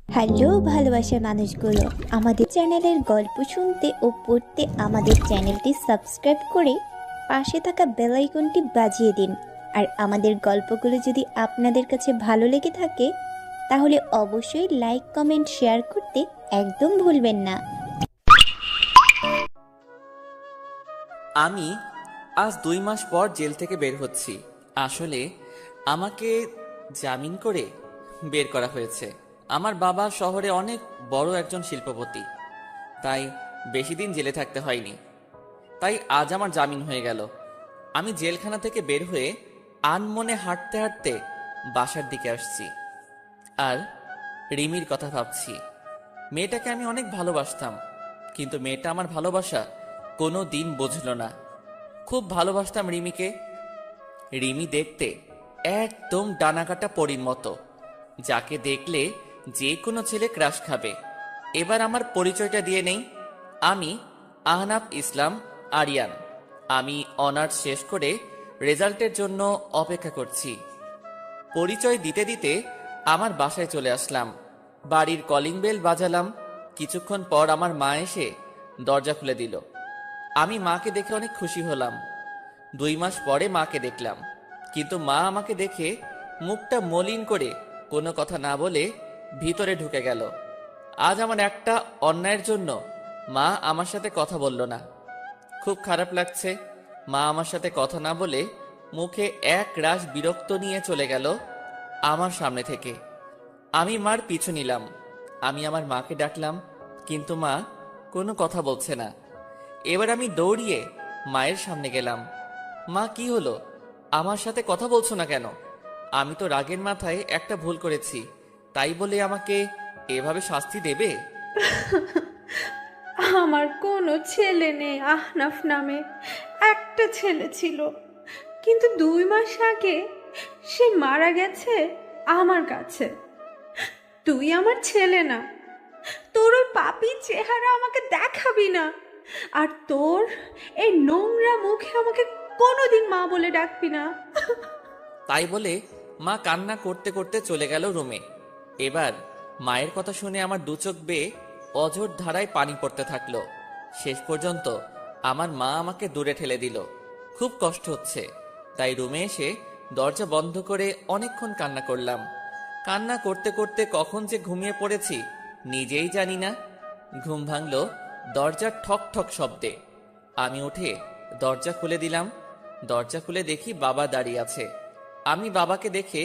Hello ভালোবাসার মানুষগুলো, আমাদের চ্যানেলের গল্প শুনতে ও পড়তে আমাদের চ্যানেলটি সাবস্ক্রাইব করে পাশে থাকা বেল আইকনটি বাজিয়ে দিন। আর আমাদের গল্পগুলো যদি আপনাদের কাছে ভালো লেগে থাকে তাহলে অবশ্যই লাইক কমেন্ট শেয়ার করতে একদম ভুলবেন না। আমি আজ 2 মাস পর জেল থেকে বের হচ্ছি। আসলে আমাকে জামিন করে বের করা হয়েছে। আমার বাবা শহরে অনেক বড় একজন শিল্পপতি, তাই বেশি দিন জেলে থাকতে হয়নি। তাই আজ আমার জামিন হয়ে গেল। আমি জেলখানা থেকে বের হয়ে আনমনে হাঁটতে হাঁটতে বাসার দিকে আসছি আর রিমির কথা ভাবছি। মেয়েটাকে আমি অনেক ভালোবাসতাম, কিন্তু মেয়েটা আমার ভালোবাসা কোনো দিন বুঝল না। খুব ভালোবাসতাম রিমিকে। রিমি দেখতে একদম ডানাকাটা পরীর মতো, যাকে দেখলে যে কোনো ছেলে ক্রাশ খাবে। এবার আমার পরিচয়টা দিয়ে নেই। আমি আহনাফ ইসলাম আরিয়ান। আমি অনার্স শেষ করে রেজাল্টের জন্য অপেক্ষা করছি। পরিচয় দিতে দিতে আমার বাসায় চলে আসলাম। বাড়ির কলিং বেল বাজালাম। কিছুক্ষণ পর আমার মা এসে দরজা খুলে দিল। আমি মাকে দেখে অনেক খুশি হলাম। 2 মাস পরে মাকে দেখলাম, কিন্তু মা আমাকে দেখে মুখটা মলিন করে কোনো কথা না বলে ভিতরে ঢুকে গেল। আজ আমার একটা অন্যায়ের জন্য মা আমার সাথে কথা বলল না। খুব খারাপ লাগছে। মা আমার সাথে কথা না বলে মুখে এক রাশ বিরক্ত নিয়ে চলে গেল আমার সামনে থেকে। আমি মার পিছু নিলাম। আমি আমার মাকে ডাকলাম, কিন্তু মা কোনো কথা বলছে না। এবার আমি দৌড়িয়ে মায়ের সামনে গেলাম। মা, কি হলো? আমার সাথে কথা বলছো না কেন? আমি তো রাগের মাথায় একটা ভুল করেছি, তাই বলে আমাকে এভাবে শাস্তি দেবে? আমার কোনো ছেলে নেই। আহনাফ নামে একটা ছেলে ছিল, কিন্তু 2 মাস আগে সে মারা গেছে আমার কাছে। তুই আমার ছেলে না, তোর ওই পাপী চেহারা আমাকে দেখাবি না। আর তোর এই নোংরা মুখে আমাকে কোনোদিন মা বলে ডাকবি না। তাই বলে মা কান্না করতে করতে চলে গেল রুমে। এবার মায়ের কথা শুনে আমার দু চোখ বেয়ে অঝোর ধারায় পানি পড়তে থাকলো। শেষ পর্যন্ত আমার মা আমাকে দূরে ঠেলে দিল। খুব কষ্ট হচ্ছে, তাই রুমে এসে দরজা বন্ধ করে অনেকক্ষণ কান্না করলাম। কান্না করতে করতে কখন যে ঘুমিয়ে পড়েছি নিজেই জানি না। ঘুম ভাঙলো দরজার ঠক ঠক শব্দে। আমি উঠে দরজা খুলে দিলাম। দরজা খুলে দেখি বাবা দাঁড়িয়ে আছে। আমি বাবাকে দেখে